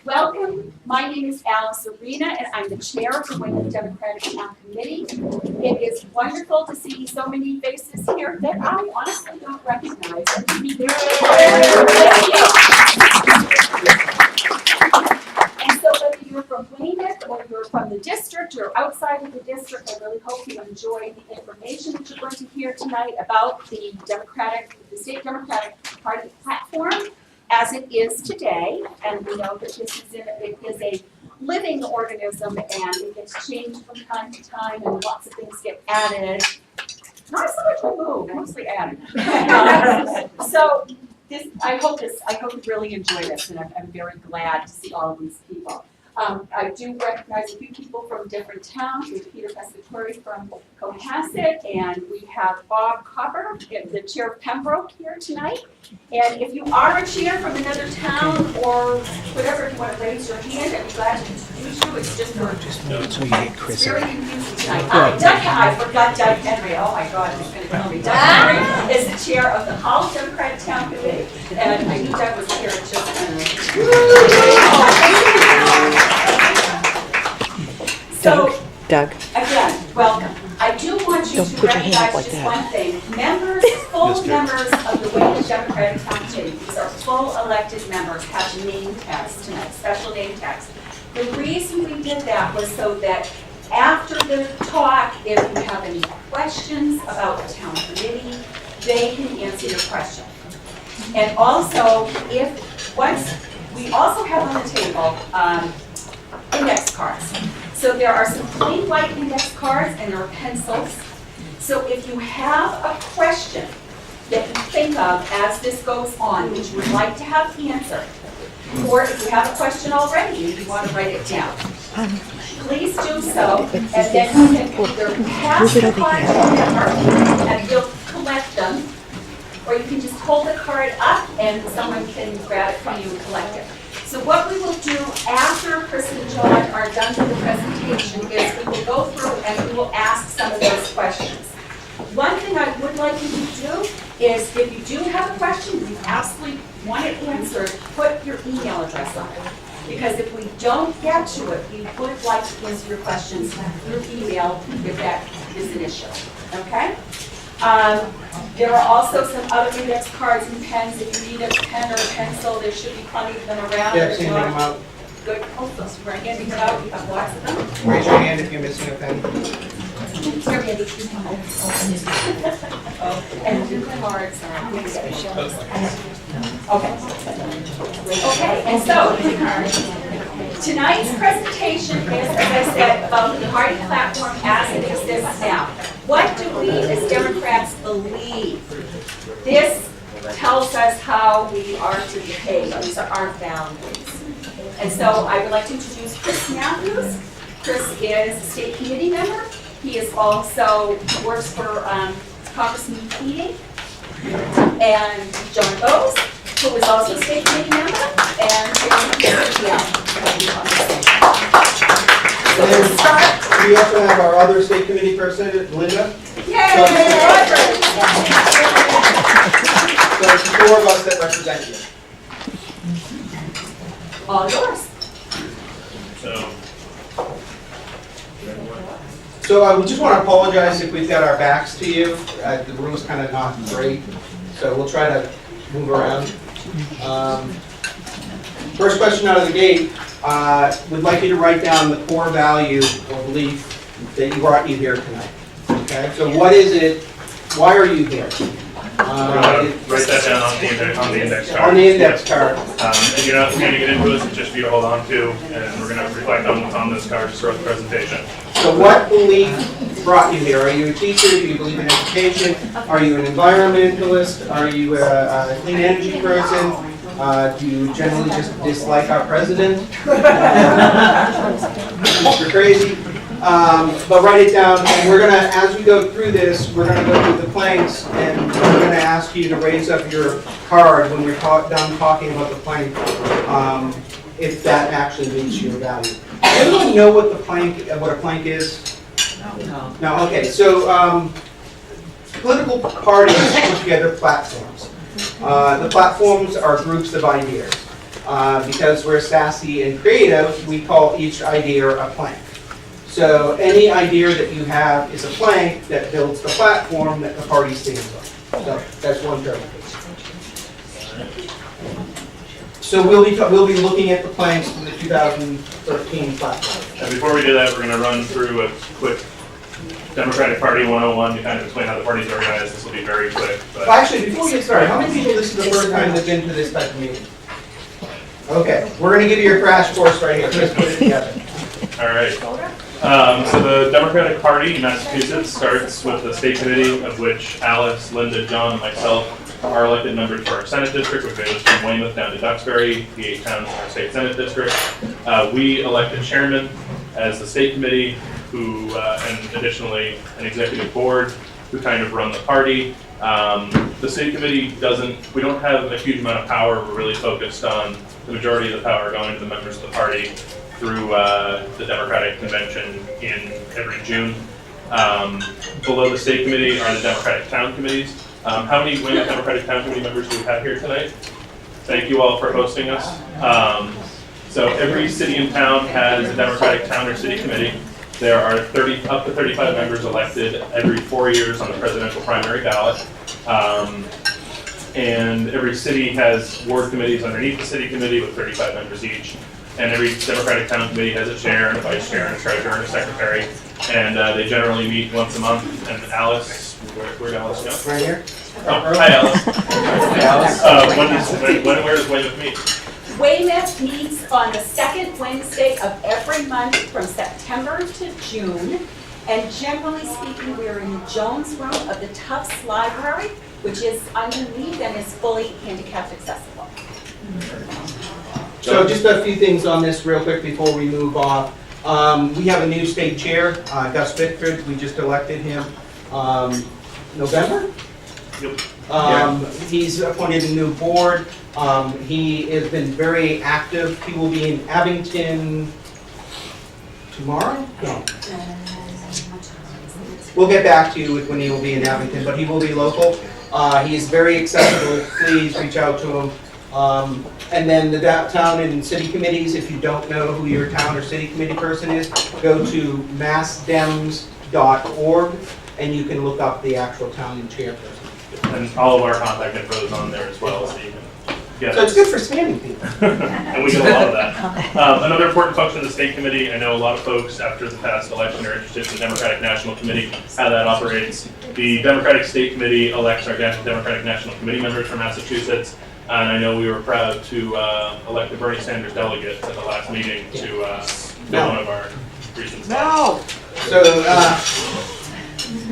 Welcome. My name is Alice Arena, and I'm the chair of the Plymouth Democratic Town Committee. It is wonderful to see so many faces here that I honestly don't recognize. And so whether you're from Plymouth or you're from the district or outside of the district, I really hope you enjoy the information that you're going to hear tonight about the State Democratic Party platform as it is today. And we know that it is a living organism and it gets changed from time to time and lots of things get added. Not so much removed, mostly added. I hope you really enjoy this, and I'm very glad to see all of these people. I do recognize a few people from different towns. We have Peter Pescatori from Cohasset, and we have Bob Copper, the chair of Pembroke, here tonight. And if you are a chair from another town or whatever, if you want to raise your hand, I'd be glad to introduce you. It's just it's very confusing tonight. I forgot Doug Henry. Oh my God, he's going to tell me. Doug Henry is the chair of the Hull Democratic Town Committee, and I knew Doug was here. It's just So, Doug, again, welcome. I do want you to recognize just one thing. Full members of the Plymouth Democratic Town Committee, these are full elected members, have name tags tonight, special name tags. The reason we did that was so that after the talk, if you have any questions about the town committee, they can answer your question. And also, we also have on the table index cards. So there are some plain white index cards and there are pencils. So if you have a question that you think of as this goes on, which you would like to have answered, or if you have a question already and you want to write it down, please do so, and then you can either pass the card to them and you'll collect them, or you can just hold the card up and someone can grab it from you and collect it. So what we will do after Chris and John are done with the presentation is we will go through and we will ask some of those questions. One thing I would like you to do is if you do have a question, you absolutely want it answered, put your email address on it. Because if we don't get to it, we would like to answer your questions through email if that is an issue, okay? There are also some other index cards and pens. If you need a pen or a pencil, there should be plenty of them around. Yeah, sending them out. Good. Oh, those we're handing them out. You have lots of them. Raise your hand if you're missing a pen. Here, Andy. And the cards are. Okay, and so tonight's presentation is, as I said, about the party platform as it exists now. What do we as Democrats believe? This tells us how we are to behave. These are our values. And so I would like to introduce Chris Matthews. Chris is a state committee member. He is also works for Congressman Keating. And John Bowes, who is also a state committee member. And so let's start. We also have our other state committee person, Linda. Yay! So it's the four of us that represent you. All yours. So I just want to apologize if we've got our backs to you. The room's kind of not great, so we'll try to move around. First question out of the gate, we'd like you to write down the core value or belief that brought you here tonight. Okay, so what is it? Why are you here? Write that down on the index card. On the index card. And you're not going to get into it, it's just for you to hold on to, and we're going to reflect on what's on this card throughout the presentation. So what belief brought you here? Are you a teacher? Do you believe in education? Are you an environmentalist? Are you a clean energy person? Do you generally just dislike our president? You're crazy. But write it down, and we're going to, as we go through this, we're going to go through the planks, and we're going to ask you to raise up your card when we're done talking about the plank, if that actually meets your value. Does everyone know what a plank is? No. No. Okay. So political parties put together platforms. The platforms are groups of ideas. Because we're sassy and creative, we call each idea a plank. So any idea that you have is a plank that builds the platform that the party stands on. So that's one term. So we'll be looking at the planks from the 2013 platform. And before we do that, we're going to run through a quick Democratic Party 101 to kind of explain how the party's organized. This will be very quick. But Well, actually, before we get started, how many people this is the first time they've been to this type of meeting? Okay, we're going to give you your crash course right here. Let's put it together. all right. So the Democratic Party in Massachusetts starts with the state committee, of which Alice, Linda, John, and myself are elected members for our Senate district, which goes from Weymouth down to Duxbury, the 8 towns in our state Senate district. We elect a chairman as the state committee, who, and additionally an executive board, who kind of run the party. The state committee we don't have a huge amount of power. We're really focused on the majority of the power going to the members of the party through the Democratic Convention in every June. Below the state committee are the Democratic Town Committees. How many Weymouth Democratic Town Committee members do we have here tonight? Thank you all for hosting us. So every city and town has a Democratic Town or City Committee. There are up to 35 members elected every 4 years on the presidential primary ballot. And every city has ward committees underneath the city committee with 35 members each. And every Democratic Town Committee has a chair and a vice chair and a treasurer and a secretary. And they generally meet once a month. And Alice, where'd Alice go? Right here. Oh, hi Alice. Hey, Alice. When and where does Weymouth meet? Weymouth meets on the second Wednesday of every month from September to June. And generally speaking, we're in the Jones Room of the Tufts Library, which is underneath and is fully handicapped accessible. So just a few things on this real quick before we move off. We have a new state chair, Gus Bickford. We just elected him November. Yep. He's appointed a new board. He has been very active. He will be in Abington tomorrow? No. We'll get back to you with when he will be in Abington, but he will be local. He is very accessible. Please reach out to him. And then the town and city committees, if you don't know who your town or city committee person is, go to massdems.org and you can look up the actual town and chairperson. And all of our contact info is on there as well, so you can get So it's good for spamming people. and we get a lot of that. Another important function of the state committee, I know a lot of folks after the past election are interested in the Democratic National Committee, how that operates. The Democratic State Committee elects our Democratic National Committee members from Massachusetts. And I know we were proud to elect the Bernie Sanders delegate at the last meeting to be one of our recent spots.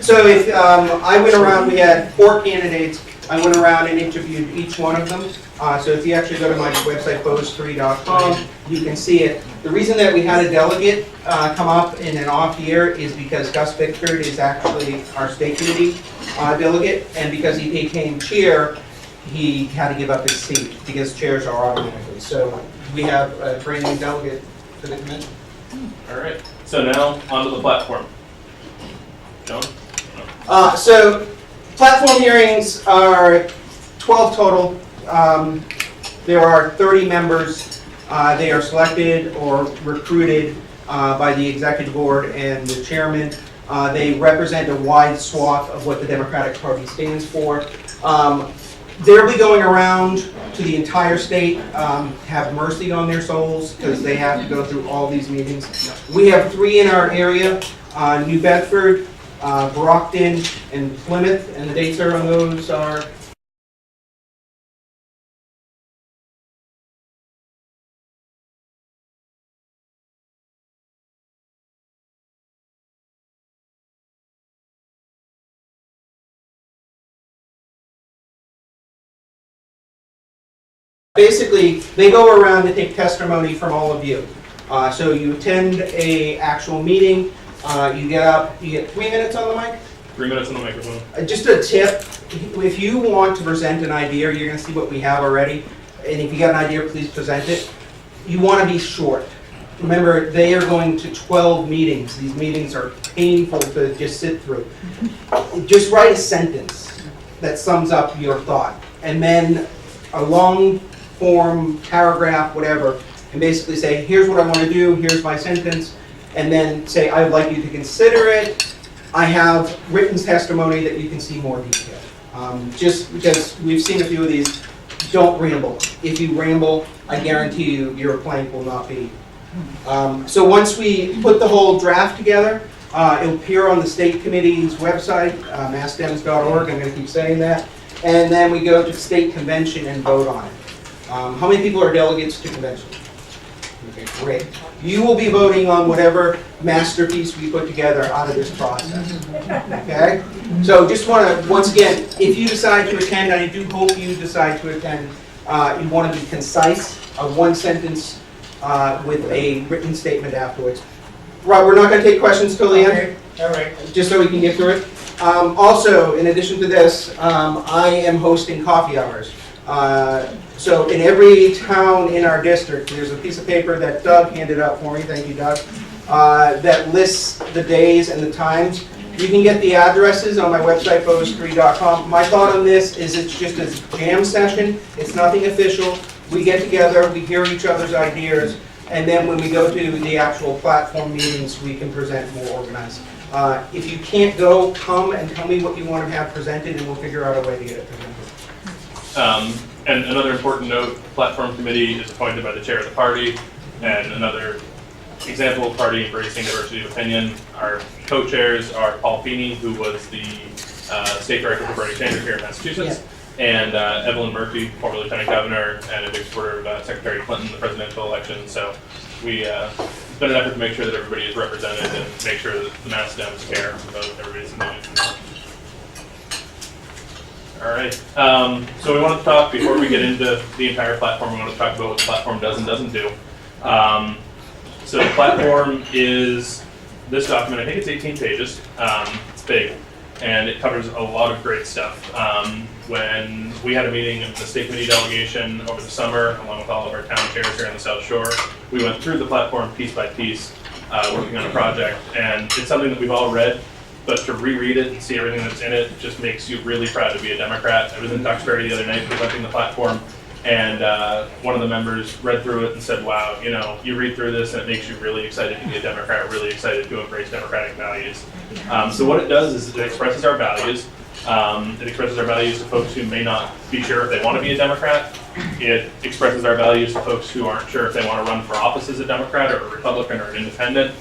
So if I went around, we had 4 candidates. I went around and interviewed each one of them. So if you actually go to my website, bose3.com, you can see it. The reason that we had a delegate come up in an off year is because Gus Bickford is actually our state committee delegate, and because he became chair, he had to give up his seat because chairs are automatically. So we have a brand new delegate for the convention. All right. So now onto the platform. John? So platform hearings are 12 total. There are 30 members. They are selected or recruited by the executive board and the chairman. They represent a wide swath of what the Democratic Party stands for. They'll be going around to the entire state, have mercy on their souls, because they have to go through all these meetings. We have 3 in our area, New Bedford, Brockton, and Plymouth, and the dates on those are basically, they go around to take testimony from all of you. So you attend a actual meeting, you get up, you get 3 minutes on the mic. 3 minutes on the microphone. Just a tip, if you want to present an idea, you're gonna see what we have already. And if you got an idea, please present it. You wanna be short. Remember, they are going to 12 meetings. These meetings are painful to just sit through. Just write a sentence that sums up your thought. And then a long form, paragraph, whatever, and basically say, here's what I want to do, here's my sentence, and then say, I would like you to consider it. I have written testimony that you can see more detail. Just because we've seen a few of these, don't ramble. If you ramble, I guarantee you, your plank will not be. So once we put the whole draft together, it'll appear on the state committee's website, massdems.org, I'm going to keep saying that, and then we go to the state convention and vote on it. How many people are delegates to convention? Okay, great. You will be voting on whatever masterpiece we put together out of this process. Okay? So just want to, once again, if you decide to attend, and I do hope you decide to attend, you want to be concise, one sentence with a written statement afterwards. Rob, we're not going to take questions till the end. All right. Just so we can get through it. Also, in addition to this, I am hosting coffee hours. So in every town in our district, there's a piece of paper that Doug handed out for me, thank you Doug, that lists the days and the times. You can get the addresses on my website, bows3.com. My thought on this is it's just a jam session, it's nothing official. We get together, we hear each other's ideas, and then when we go to the actual platform meetings, we can present more organized. If you can't go, come and tell me what you want to have presented, and we'll figure out a way to get it presented. And another important note, the platform committee is appointed by the chair of the party, and another example of party embracing diversity of opinion. Our co-chairs are Paul Feeney, who was the state director for Bernie Sanders here in Massachusetts, and Evelyn Murphy, former lieutenant governor and a big supporter of Secretary Clinton in the presidential election. So it's been an effort to make sure that everybody is represented and make sure that the Mass Dems care about everybody's opinion. All right, so we wanted to talk, before we get into the entire platform, we want to talk about what the platform does and doesn't do. So the platform is this document, I think it's 18 pages, it's big, and it covers a lot of great stuff. When we had a meeting of the state committee delegation over the summer, along with all of our town chairs here on the South Shore, we went through the platform piece by piece, working on a project, and it's something that we've all read. But to reread it and see everything that's in it just makes you really proud to be a Democrat. I was in Duxbury the other night presenting the platform, and one of the members read through it and said, wow, you know, you read through this and it makes you really excited to be a Democrat, really excited to embrace democratic values. So what it does is it expresses our values. It expresses our values to folks who may not be sure if they want to be a Democrat. It expresses our values to folks who aren't sure if they want to run for office as a Democrat or a Republican or an independent.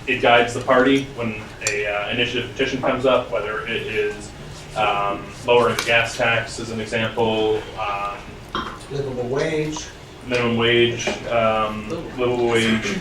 It guides the party when a initiative petition comes up, whether it is lowering the gas tax as an example, Livable wage. minimum wage, livable wage,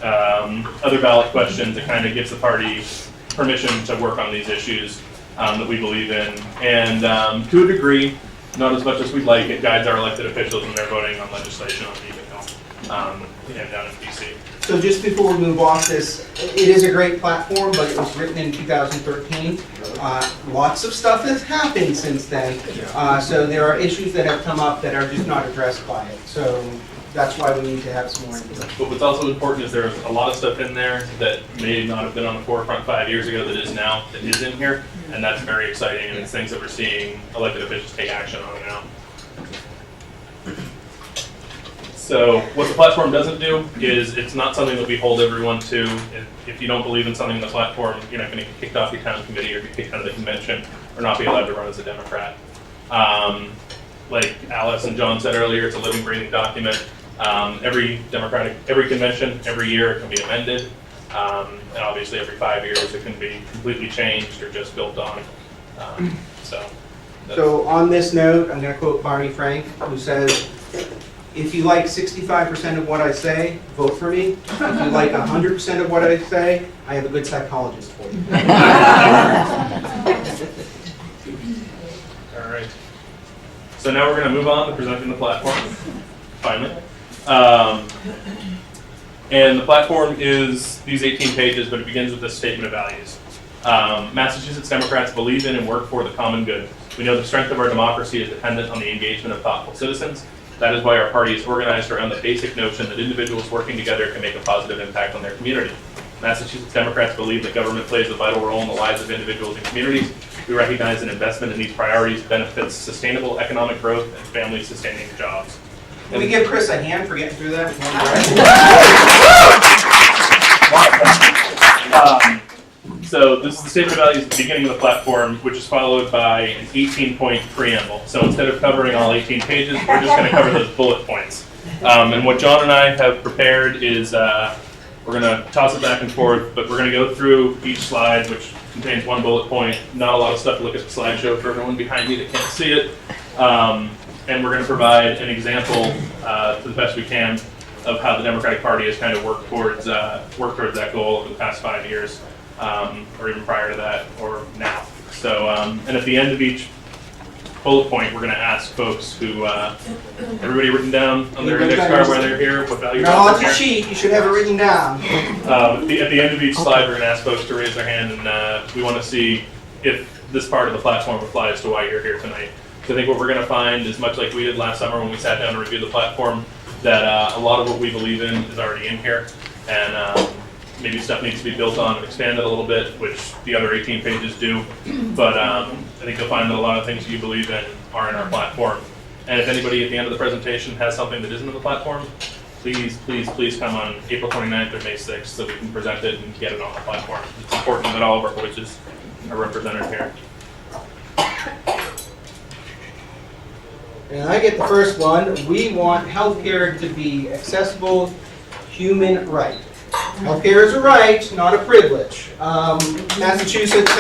other ballot questions. It kind of gives the party permission to work on these issues that we believe in. And to a degree, not as much as we'd like, it guides our elected officials when they're voting on legislation on Beacon Hill and down in DC. So just before we move off this, it is a great platform, but it was written in 2013. Lots of stuff has happened since then. So there are issues that have come up that are just not addressed by it. So that's why we need to have some more input. But what's also important is there's a lot of stuff in there that may not have been on the forefront 5 years ago that is now, that is in here. And that's very exciting, and it's things that we're seeing elected officials take action on now. So what the platform doesn't do is it's not something that we hold everyone to. If you don't believe in something in the platform, you're not going to get kicked off your town committee or get kicked out of the convention or not be allowed to run as a Democrat. Like Alice and John said earlier, it's a living, breathing document. Every convention, every year it can be amended. And obviously every 5 years it can be completely changed or just built on. So on this note, I'm going to quote Barney Frank, who says, if you like 65% of what I say, vote for me. If you like 100% of what I say, I have a good psychologist for you. All right. So now we're going to move on to presenting the platform, finally. And the platform is these 18 pages, but it begins with this statement of values. Massachusetts Democrats believe in and work for the common good. We know the strength of our democracy is dependent on the engagement of thoughtful citizens. That is why our party is organized around the basic notion that individuals working together can make a positive impact on their community. Massachusetts Democrats believe that government plays a vital role in the lives of individuals and communities. We recognize an investment in these priorities benefits sustainable economic growth and family-sustaining jobs. Can we give Chris a hand for getting through that? So this is the statement of values at the beginning of the platform, which is followed by an 18-point preamble. So instead of covering all 18 pages, we're just going to cover those bullet points. And what John and I have prepared is we're going to toss it back and forth, but we're going to go through each slide, which contains one bullet point. Not a lot of stuff to look at the slideshow for everyone behind me that can't see it. And we're going to provide an example to the best we can of how the Democratic Party has kind of worked towards that goal over the past 5 years. Or even prior to that, or now. So, and at the end of each bullet point, we're going to ask folks who, everybody written down on their index card while they're here, what value No, it's a sheet, you should have it written down. at the end of each slide, we're going to ask folks to raise their hand, and we want to see if this part of the platform applies to why you're here tonight. So I think what we're going to find is much like we did last summer when we sat down to review the platform, that a lot of what we believe in is already in here, and maybe stuff needs to be built on and expanded a little bit, which the other 18 pages do. But I think you'll find that a lot of things you believe in are in our platform. And if anybody at the end of the presentation has something that isn't in the platform, please, please, please come on April 29th or May 6th so we can present it and get it on the platform. It's important that all of our voices are represented here. And I get the first one. We want healthcare to be accessible, human right. Healthcare is a right, not a privilege. Massachusetts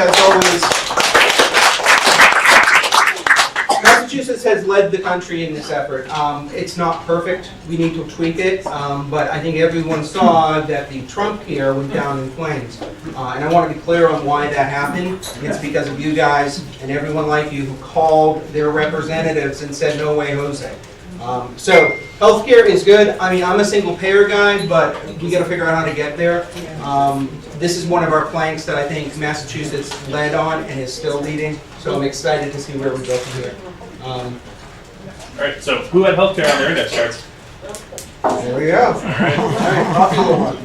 has led the country in this effort. It's not perfect. We need to tweak it, but I think everyone saw that the Trump care went down in flames. And I want to be clear on why that happened. It's because of you guys and everyone like you who called their representatives and said, no way, Jose. So healthcare is good. I mean, I'm a single payer guy, but we got to figure out how to get there. This is one of our planks that I think Massachusetts led on and is still leading. So I'm excited to see where we go from here. All right, so who had healthcare on their index cards? There we go. All right, popular one.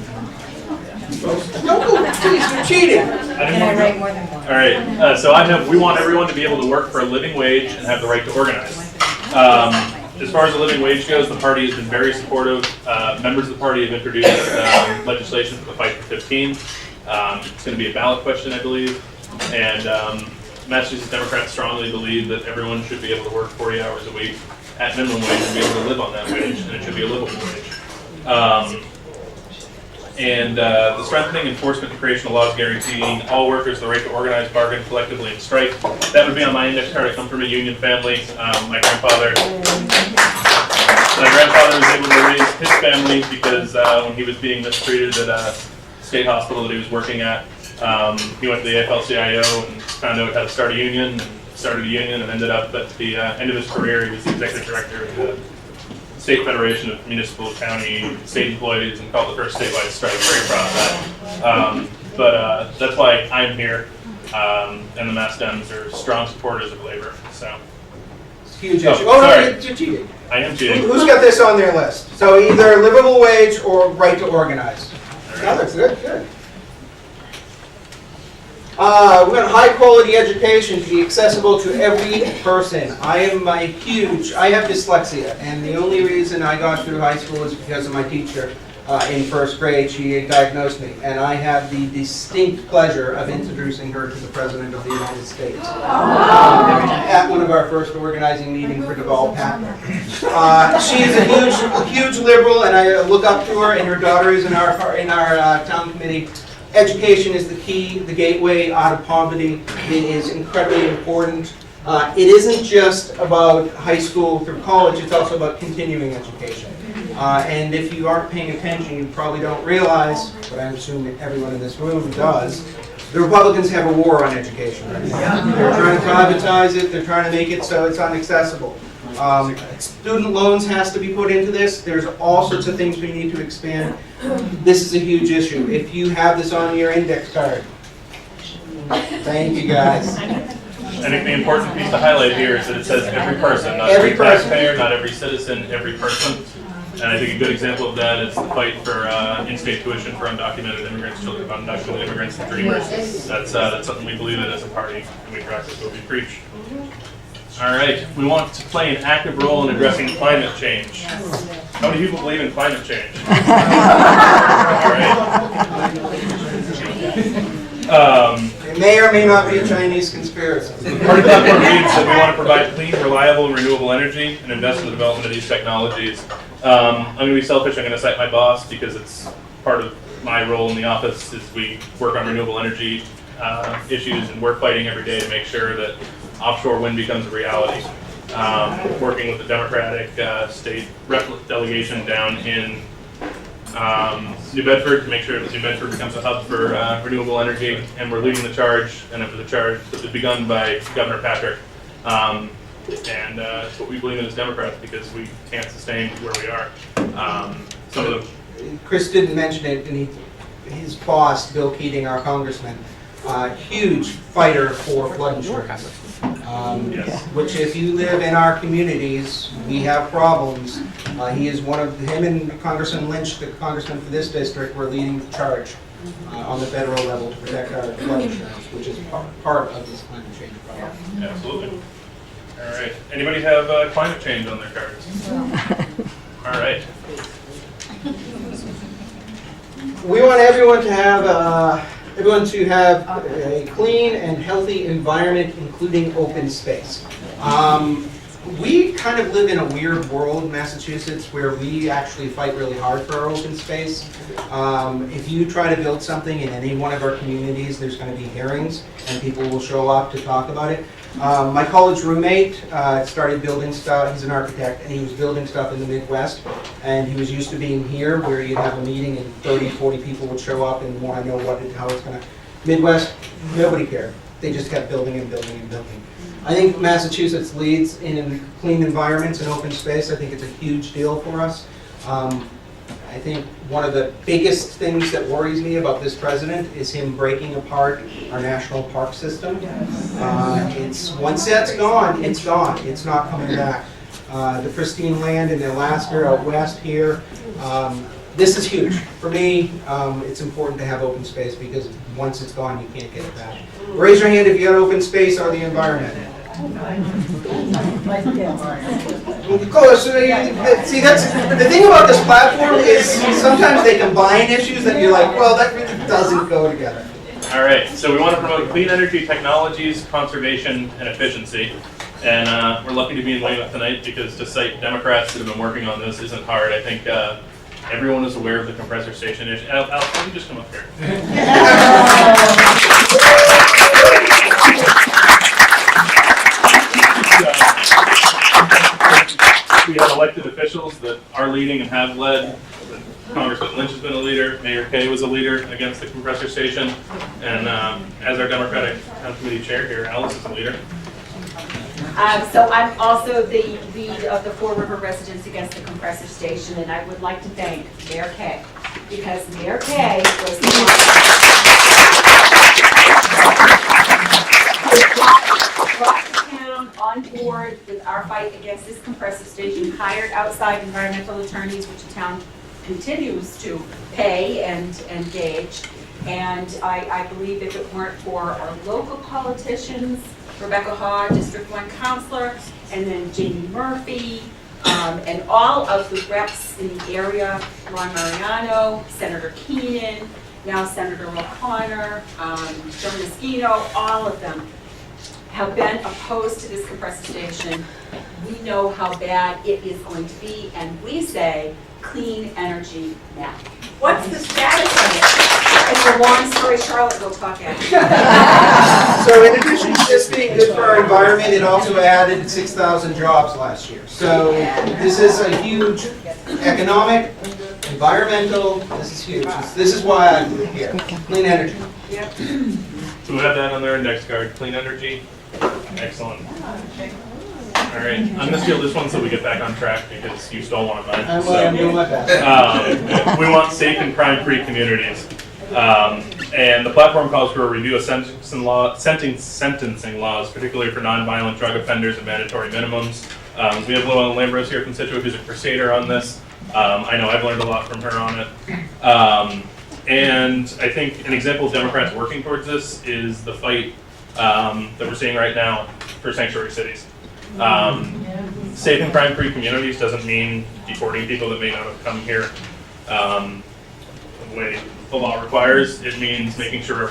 Don't go, please, you're cheating. I write more than one. All right, so we want everyone to be able to work for a living wage and have the right to organize. As far as the living wage goes, the party has been very supportive. Members of the party have introduced legislation for the Fight for 15. It's going to be a ballot question, I believe. And Massachusetts Democrats strongly believe that everyone should be able to work 40 hours a week at minimum wage and be able to live on that wage, and it should be a livable wage. The strengthening, enforcement, and creation of laws guaranteeing all workers the right to organize, bargain, collectively, and strike. That would be on my index card. I come from a union family. My grandfather was able to raise his family because when he was being mistreated at a state hospital that he was working at, he went to the AFL-CIO and found out how to start a union, and started a union, and ended up at the end of his career, he was the executive director of the State Federation of Municipal, County, State Employees, and called the first statewide strike. Very proud of that. But that's why I'm here, and the Mass Dems are strong supporters of labor. So it's a huge issue. Oh, sorry. No, you're cheating. I am cheating. Who's got this on their list? So either livable wage or right to organize. No, that's good, good. We want high quality education to be accessible to every person. I have dyslexia, and the only reason I got through high school is because of my teacher in first grade. She diagnosed me, and I have the distinct pleasure of introducing her to the President of the United States at one of our first organizing meetings for Deval Packard. She is a huge liberal, and I look up to her, and her daughter is in our town committee. Education is the key, the gateway out of poverty. It is incredibly important. It isn't just about high school through college, it's also about continuing education. And if you aren't paying attention, you probably don't realize, but I assume that everyone in this room does, the Republicans have a war on education right now. They're trying to privatize it, they're trying to make it so it's inaccessible. Student loans has to be put into this. There's all sorts of things we need to expand. This is a huge issue. If you have this on your index card, thank you guys. I think the important piece to highlight here is that it says every person, not Every person. taxpayer, not every citizen, every person. And I think a good example of that is the fight for in-state tuition for undocumented immigrants, children of undocumented immigrants and dreamers. That's something we believe in as a party, and we practice what we preach. All right, we want to play an active role in addressing climate change. How many people believe in climate change? All right. It may or may not be a Chinese conspiracy. Part of the platform reads that we want to provide clean, reliable, and renewable energy and invest in the development of these technologies. I'm going to be selfish. I'm going to cite my boss because it's part of my role in the office is we work on renewable energy issues, and we're fighting every day to make sure that offshore wind becomes a reality. Working with the Democratic state rep delegation down in New Bedford to make sure that New Bedford becomes a hub for renewable energy, and we're leading the charge, and it was a charge that was begun by Governor Patrick. And it's what we believe in as Democrats because we can't sustain where we are. Some of Chris didn't mention it, and his boss, Bill Keating, our congressman, huge fighter for flood insurance. Yes. Which if you live in our communities, we have problems. He is one of, him and Congressman Lynch, the congressman for this district, were leading the charge on the federal level to protect our flood insurance, which is part of this climate change problem. Absolutely. All right. Anybody have climate change on their cards? All right. We want everyone to have a clean and healthy environment, including open space. We kind of live in a weird world in Massachusetts where we actually fight really hard for our open space. If you try to build something in any one of our communities, there's going to be hearings and people will show up to talk about it. My college roommate started building stuff. He's an architect, and he was building stuff in the Midwest. And he was used to being here where you'd have a meeting and 30, 40 people would show up and want to know how it's going to. Midwest, nobody cared. They just kept building and building and building. I think Massachusetts leads in clean environments and open space. I think it's a huge deal for us. I think one of the biggest things that worries me about this president is him breaking apart our national park system. Once that's gone, it's gone. It's not coming back. The pristine land in Alaska, out west here, this is huge. For me, it's important to have open space because once it's gone, you can't get it back. Raise your hand if you got open space or the environment. Of course, see, that's the thing about this platform is sometimes they combine issues that you're like, well, that really doesn't go together. All right, so we want to promote clean energy technologies, conservation, and efficiency. And we're lucky to be in Weymouth tonight because to cite Democrats that have been working on this isn't hard. I think everyone is aware of the compressor station issue. Alex, can you just come up here? We have elected officials that are leading and have led. Congressman Lynch has been a leader. Mayor Kay was a leader against the compressor station. And as our Democratic Committee chair here, Alice is a leader. So I'm also the lead of the Fore River Residents Against the Compressor Station, and I would like to thank Mayor Kay, because Mayor Kay was the one brought the town on board with our fight against this compressor station, hired outside environmental attorneys, which the town continues to pay and engage. And I believe if it weren't for our local politicians, Rebecca Haw, District 1 Councilor, and then Jamie Murphy, and all of the reps in the area, Ron Mariano, Senator Keenan, now Senator O'Connor, Joe Moschino, all of them have been opposed to this compressor station. We know how bad it is going to be, and we say clean energy now. What's the status of it? It's a long story. Charlotte will talk after. So in addition to this being good for our environment, it also added 6,000 jobs last year. So this is a huge economic, environmental, this is huge. This is why I'm here. Clean energy. Yep. So we have that on their index card, clean energy. Excellent. All right, I'm going to steal this one so we get back on track because you stole one of mine. I'm doing my best. We want safe and crime-free communities. And the platform calls for a review of sentencing laws, particularly for nonviolent drug offenders and mandatory minimums. We have Llewellyn Lambros here from Situate, who's a crusader on this. I know I've learned a lot from her on it. And I think an example of Democrats working towards this is the fight that we're seeing right now for sanctuary cities. Safe and crime-free communities doesn't mean deporting people that may not have come here the way the law requires. It means making sure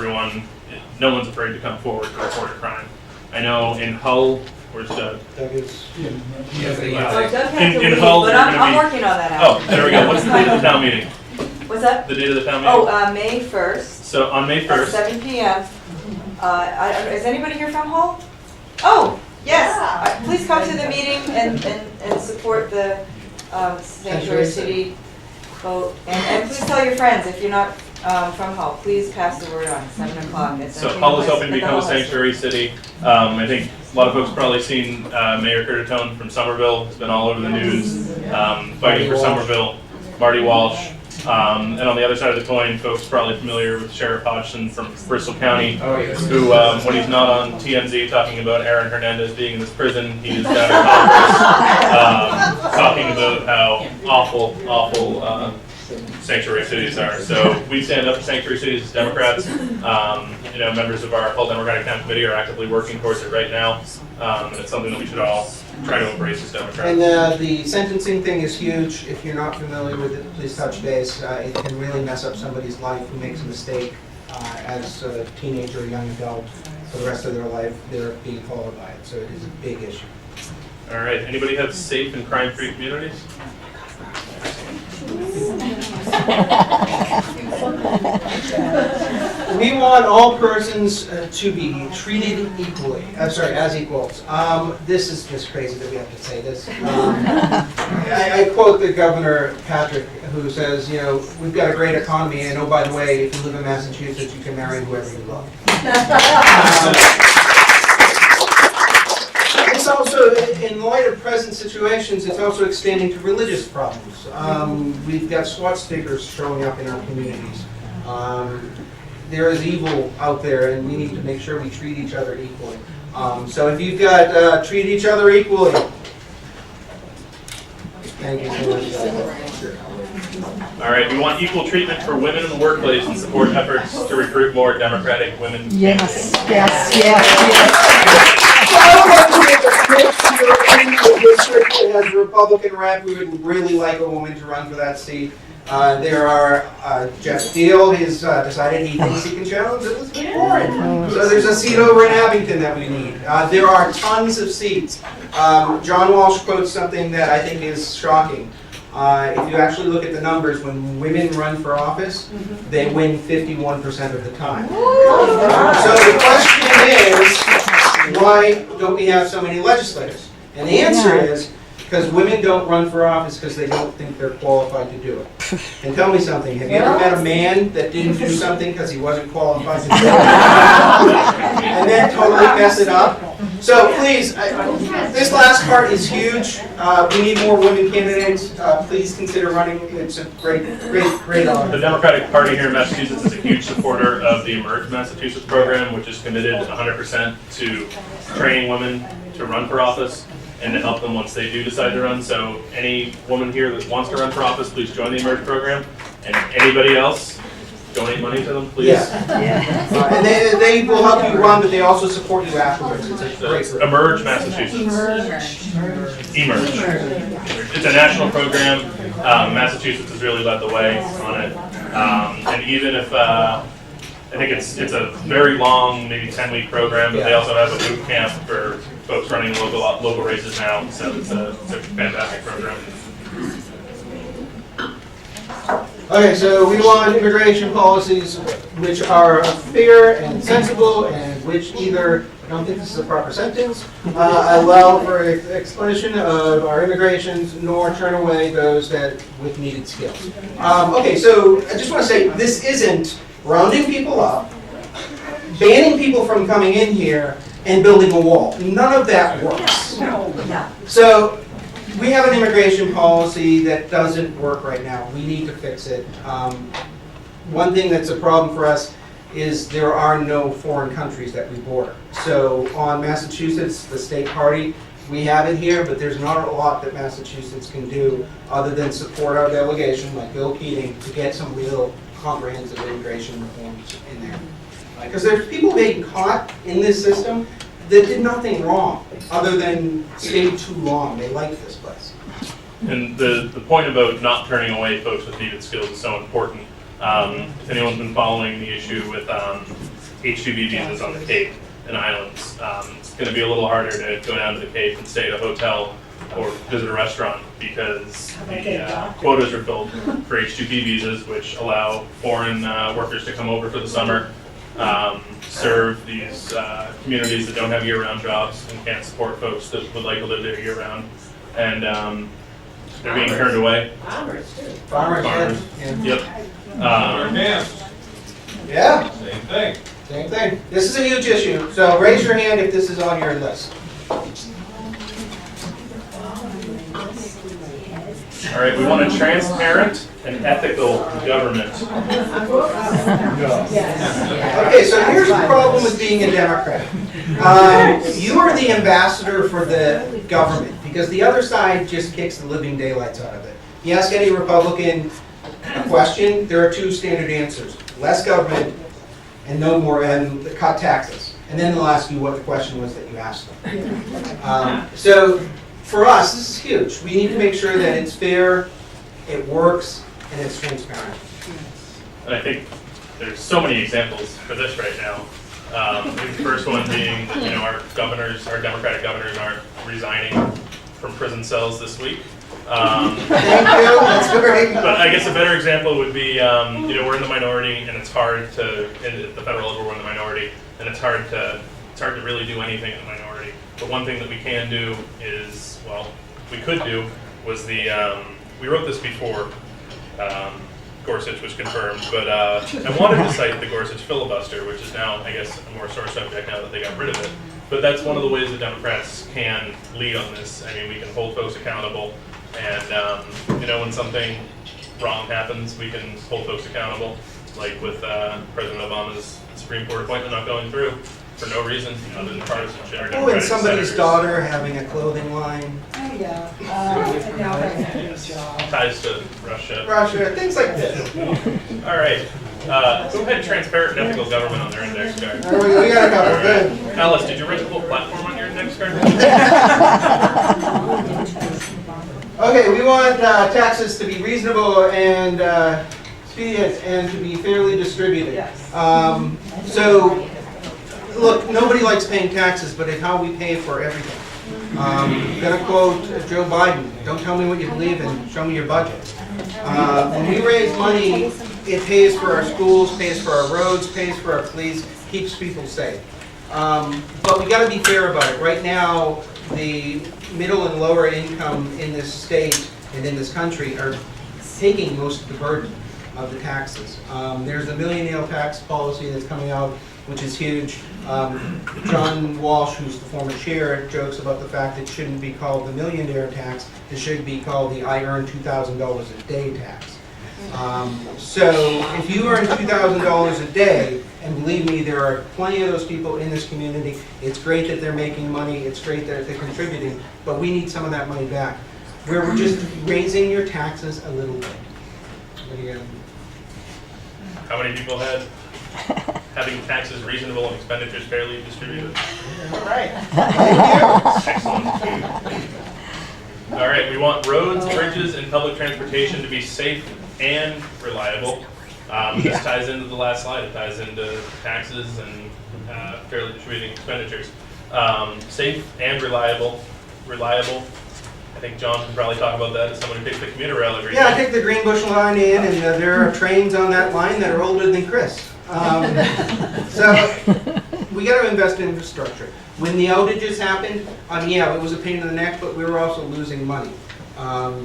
no one's afraid to come forward to report a crime. I know in Hull, where's Doug? Doug is, In Hull, we're but gonna I'm be- working on that Oh, out. there we go. What's the date of the town meeting? What's that? The date of the town meeting? Oh, May 1st. So on May At 1st, 7 p.m. Is anybody here from Hull? Oh, yes. Please come to the meeting and support the Sanctuary City vote. And please tell your friends, if you're not from Hull, please pass the word on, 7 o'clock. so Hull is hoping to become a sanctuary city. I think a lot of folks have probably seen Mayor Curtatone from Somerville. It's been all over the news, fighting for Somerville. Marty Walsh. And on the other side of the coin, folks are probably familiar with Sheriff Hodgson from Bristol County, who, when he's not on TMZ talking about Aaron Hernandez being in this prison, he's down in Congress talking about how awful sanctuary cities are. So we stand up for sanctuary cities as Democrats. Members of our whole Democratic Town Committee are actively working towards it right now. And it's something that we should all try to embrace as Democrats. and the sentencing thing is huge. If you're not familiar with it, please touch base. It can really mess up somebody's life who makes a mistake as a teenager or young adult. For the rest of their life, they're being followed by it. So it is a big issue. All right. Anybody have safe and crime-free communities? We want all persons to be treated equally, as equals. This is just crazy that we have to say this. I quote the Governor Patrick, who says, we've got a great economy, and oh, by the way, if you live in Massachusetts, you can marry whoever you love. It's also, in light of present situations, it's also extending to religious problems. We've got SWAT stickers showing up in our communities. There is evil out there, and we need to make sure we treat each other equally. So if you've got treat each other equally. Thank you so much. All right, we want equal treatment for women in the workplace and support efforts to recruit more Democratic women. Yes, yes, yes. As a Republican rep, we would really like a woman to run for that seat. There are Jeff Deal. He's decided he thinks he can challenge Elizabeth Warren. So there's a seat over in Abington that we need. There are tons of seats. John Walsh quotes something that I think is shocking. If you actually look at the numbers, when women run for office, they win 51% of the time. So the question is, why don't we have so many legislators? And the answer is, because women don't run for office because they don't think they're qualified to do it. And tell me something, have you ever met a man that didn't do something because he wasn't qualified to do it? And then totally mess it up? So please, this last part is huge. We need more women candidates. Please consider running. It's a great honor. The Democratic Party here in Massachusetts is a huge supporter of the Emerge Massachusetts program, which is committed 100% to training women to run for office and to help them once they do decide to run. So any woman here that wants to run for office, please join the Emerge program. And anybody else, donate money to them, please. Yeah. And they will help you run, but they also support you afterwards. It's a great group. Emerge Massachusetts. Emerge. It's a national program. Massachusetts has really led the way on it. And even if I think it's a very long, maybe 10-week program, but they also have a boot camp for folks running local races now. So it's a fantastic program. Okay, so we want immigration policies which are fair and sensible, and which either, I don't think this is a proper sentence, allow for explanation of our immigrations, nor turn away those that with needed skills. Okay, so I just want to say, this isn't rounding people up, banning people from coming in here, and building a wall. None of that works. So we have an immigration policy that doesn't work right now. We need to fix it. One thing that's a problem for us is there are no foreign countries that we border. So on Massachusetts, the state party, We have it here, but there's not a lot that Massachusetts can do other than support our delegation, like Bill Keating, to get some real comprehensive immigration reforms in there. Because there's people being caught in this system that did nothing wrong, other than stayed too long. They like this place. And the point about not turning away folks with needed skills is so important. If anyone's been following the issue with H-2B visas on the Cape and islands, it's going to be a little harder to go down to the Cape and stay at a hotel or visit a restaurant because the quotas are filled for H-2B visas, which allow foreign workers to come over for the summer, serve these communities that don't have year-round jobs and can't support folks that would like to live there year-round. And they're being turned away. Farmers too. Farmers. Yep. Yeah. Same thing. Same thing. This is a huge issue, so raise your hand if this is on your list. All right, we want a transparent and ethical government. Okay, so here's the problem with being a Democrat. You are the ambassador for the government, because the other side just kicks the living daylights out of it. You ask any Republican a question, there are two standard answers. Less government and no more, and cut taxes. And then they'll ask you what the question was that you asked them. So for us, this is huge. We need to make sure that it's fair, it works, and it's transparent. And I think there's so many examples for this right now. The first one being that our governors, our Democratic governors, aren't resigning from prison cells this week. Thank you, that's great. But I guess a better example would be, we're in the minority, and it's hard to, at the federal level, we're in the minority, and it's hard to really do anything in the minority. But one thing that we can do is, we could do, was we wrote this before Gorsuch was confirmed, but I wanted to cite the Gorsuch filibuster, which is now, I guess, a more sore subject now that they got rid of it. But that's one of the ways that Democrats can lead on this. I mean, we can hold folks accountable, and when something wrong happens, we can hold folks accountable, like with President Obama's Supreme Court appointment not going through for no reason other than partisanship. Oh, and somebody's daughter having a clothing line. Oh, yeah. Ties to Russia. Russia, things like this. All right. Who had transparent and ethical government on their index card? There we go, we got a couple, good. Alice, did you write the whole platform on your index card? Okay, we want taxes to be reasonable and expedient and to be fairly distributed. Yes. So, look, nobody likes paying taxes, but it's how we pay for everything. I'm going to quote Joe Biden, don't tell me what you believe in, show me your budget. When we raise money, it pays for our schools, pays for our roads, pays for our police, keeps people safe. But we got to be fair about it. Right now, the middle and lower income in this state and in this country are taking most of the burden of the taxes. There's the millionaire tax policy that's coming out, which is huge. John Walsh, who's the former chair, jokes about the fact it shouldn't be called the millionaire tax. It should be called the I earn $2,000 a day tax. So if you earn $2,000 a day, and believe me, there are plenty of those people in this community. It's great that they're making money. It's great that they're contributing, but we need some of that money back. Where we're just raising your taxes a little bit. How many people had having taxes reasonable and expenditures fairly distributed? All right. Excellent. All right, we want roads, bridges, and public transportation to be safe and reliable. This ties into the last slide. It ties into taxes and fairly distributing expenditures. Safe and reliable. Reliable. I think John can probably talk about that as someone who takes the commuter rail every day. Yeah, I take the Greenbush line in, and there are trains on that line that are older than Chris. So we got to invest in infrastructure. When the outages happened, yeah, it was a pain in the neck, but we were also losing money.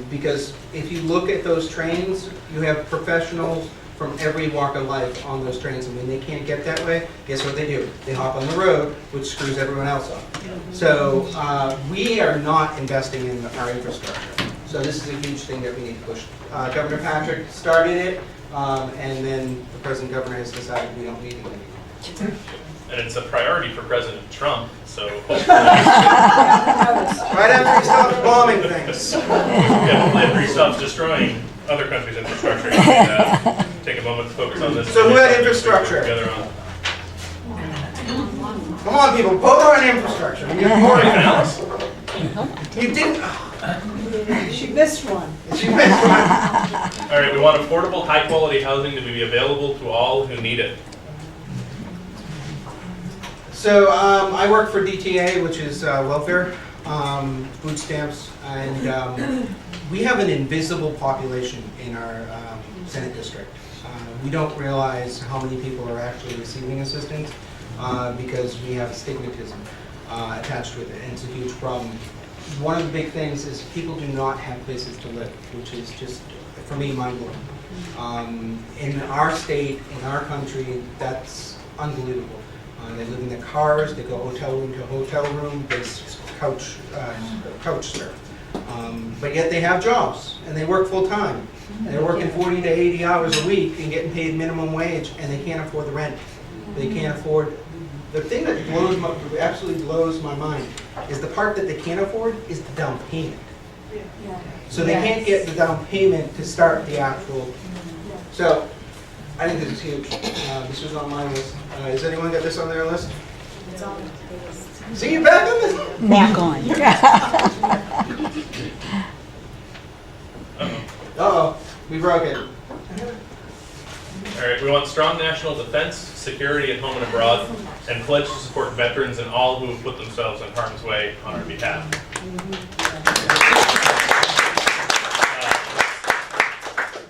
Because if you look at those trains, you have professionals from every walk of life on those trains, and when they can't get that way, guess what they do? They hop on the road, which screws everyone else up. So we are not investing in our infrastructure. So this is a huge thing that we need to push. Governor Patrick started it, and then the present governor has decided we don't need it anymore. and it's a priority for President Trump, so hopefully, Right after he stops bombing things. yeah, hopefully after he stops destroying other countries' infrastructure, he can take a moment to focus on this. So who had and infrastructure? together on. Come on, people, vote on infrastructure. You get more Anything than else? You didn't. She missed one. She missed one. All right, we want affordable, high-quality housing to be available to all who need it. So I work for DTA, which is welfare, food stamps, and we have an invisible population in our Senate district. We don't realize how many people are actually receiving assistance because we have stigmatism attached with it, and it's a huge problem. One of the big things is people do not have places to live, which is just, for me, mind-blowing. In our state, in our country, that's unbelievable. They live in their cars, they go hotel room to hotel room, they couch surf. But yet they have jobs, and they work full-time. And they're working 40 to 80 hours a week and getting paid minimum wage, and they can't afford the rent. They can't afford. The thing that absolutely blows my mind is the part that they can't afford is the down payment. So they can't get the down payment to start the actual. So I think this is huge. This was on my list. Has anyone got this on their list? It's on the list. See, you're back on this? Back on. Uh-oh, we broke it. All right, we want strong national defense, security at home and abroad, and pledge to support veterans and all who have put themselves in harm's way on our behalf.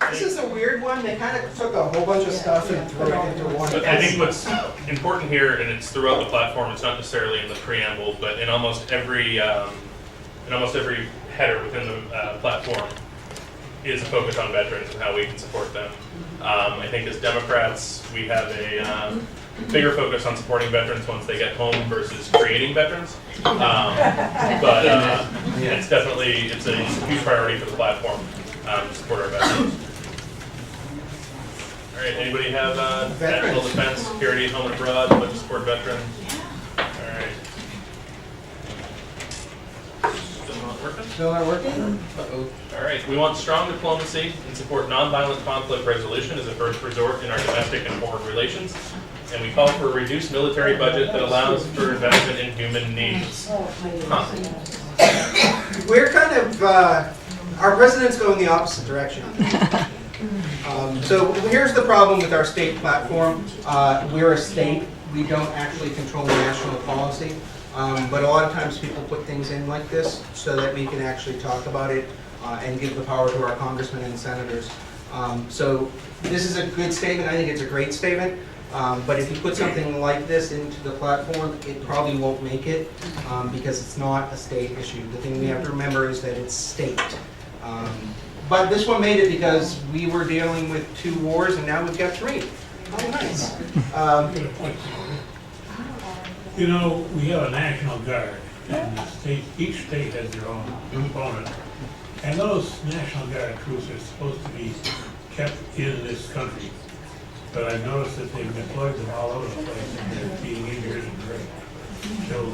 This is a weird one. They kind of took a whole bunch of stuff and threw it into one. But I think what's important here, and it's throughout the platform, it's not necessarily in the preamble, but in almost every header within the platform is a focus on veterans and how we can support them. I think as Democrats, we have a bigger focus on supporting veterans once they get home versus creating veterans. But it's definitely, it's a huge priority for the platform to support our veterans. All right, anybody have national defense, security at home and abroad, pledge to support veterans? All right. Still not working? Still not working? Uh-oh. All right, we want strong diplomacy and support nonviolent conflict resolution as a first resort in our domestic and foreign relations. And we call for a reduced military budget that allows for investment in human needs. Huh. We're kind of, our president's going the opposite direction. So here's the problem with our state platform. We're a state. We don't actually control national policy. But a lot of times people put things in like this so that we can actually talk about it and give the power to our congressmen and senators. So this is a good statement. I think it's a great statement. But if you put something like this into the platform, it probably won't make it because it's not a state issue. The thing we have to remember is that it's state. But this one made it because we were dealing with 2 wars and now we've got 3. Oh, nice. You know, we have a National Guard, and the state, each state has their own component. And those National Guard troops are supposed to be kept in this country. But I've noticed that they've deployed them all over the place, and they're being injured and hurt. So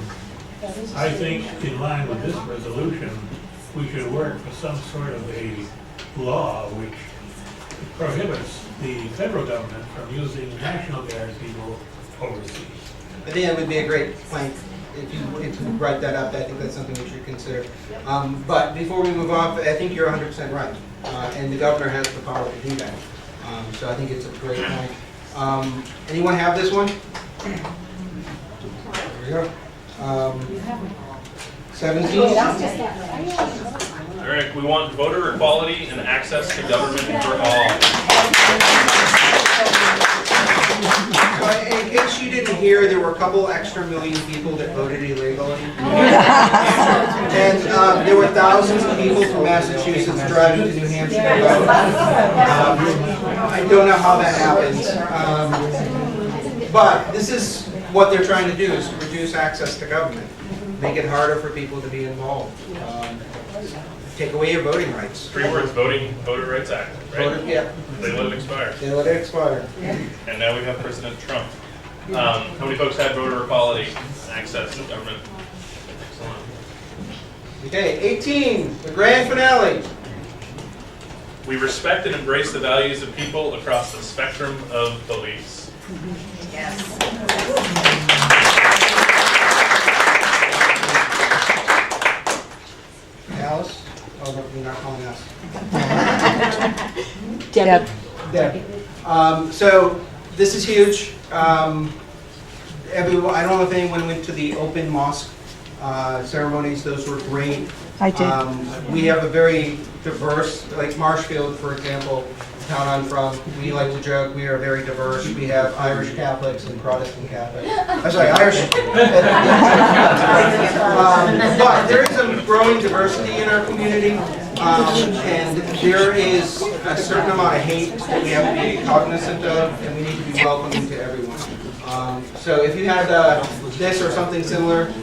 I think in line with this resolution, we should work for some sort of a law which prohibits the federal government from using National Guard people overseas. I think that would be a great plank. If you write that up, I think that's something we should consider. But before we move on, I think you're 100% right. And the governor has the power to do that. So I think it's a great point. Anyone have this one? There we go. 17. All right, we want voter equality and access to government for all. In case you didn't hear, there were a couple extra million people that voted illegally. And there were thousands of people from Massachusetts driving to New Hampshire to vote. I don't know how that happens. But this is what they're trying to do, is to reduce access to government. Make it harder for people to be involved. Take away your voting rights. 3 words, Voter Rights Act, right? Yeah, They let it expire. they let it expire. And now we have President Trump. How many folks had voter equality and access to government? Excellent. Okay, 18, the grand finale. We respect and embrace the values of people across the spectrum of beliefs. Alice? Oh, no, you're not calling us. Deb. Deb. So this is huge. Everyone, I don't know if anyone went to the open mosque ceremonies. Those were great. I did. We have a very diverse, like Marshfield, for example, the town I'm from. We like to joke we are very diverse. We have Irish Catholics and Protestant Catholics. I'm sorry, Irish. But there is a growing diversity in our community, and there is a certain amount of hate that we have to be cognizant of, and we need to be welcoming to everyone. So if you had this or something similar,